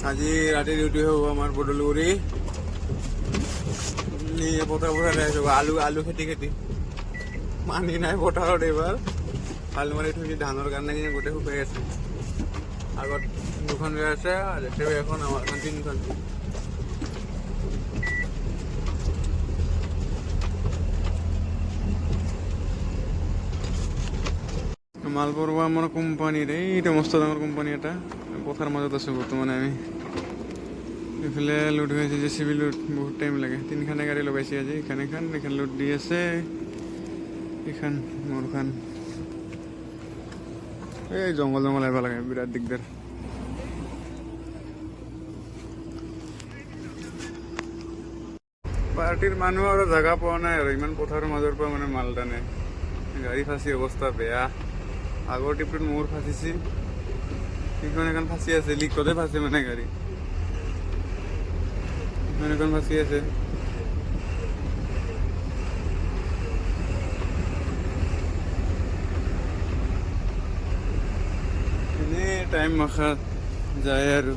আজি ৰাতি ডিউটি হ'ব আমাৰ বদলগুৰি পথাৰ আহিছোঁ আলু খেতি পানী নাই পথাৰত এইবাৰ আলু মাৰি থৈছে ধানৰ কাৰণে কিনে গোটেই শুকাই আছে আগত দুখন গৈ আছে আৰু এখন আমাৰ এখন তিনিখন মালপৰুৱা আমাৰ কোম্পানীৰ এইটো মস্ত ডাঙৰ কোম্পানী এটা পথাৰ মাজত আছোঁ বৰ্তমানে আমি এইফালে লোড হৈ আছে JCB লোড বহুত টাইম লাগে তিনিখানে গাড়ী লগাইছে আজি এইখান লোড দি আছে এইখান মোৰখান এই জংঘল আহিব লাগে বিৰাট দিগদাৰ পাৰ্টিৰ মানুহ আৰু জাগা পোৱা নাই আৰু ইমান পথাৰৰ মাজৰ পৰা মানে মাল টানে গাড়ী ফাঁচি অৱস্থা বেয়া আগৰ টিপটোত মোৰ ফাঁচিছে এখন ফাঁচি আছে লিকতে ফাঁচে মানে গাড়ী এখন ফাঁচি আছে এনেই টাইম মাখা যায় আৰু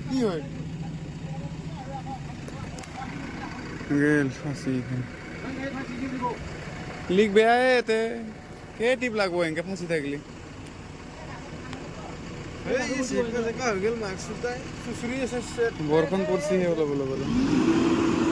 কি হয় গেল ফাঁসি লিক বেয়া এতে কে টিপ লাগবো এনেকে ফাঁসি থাকলি বৰষুণ পড়ছি অলপ অলপ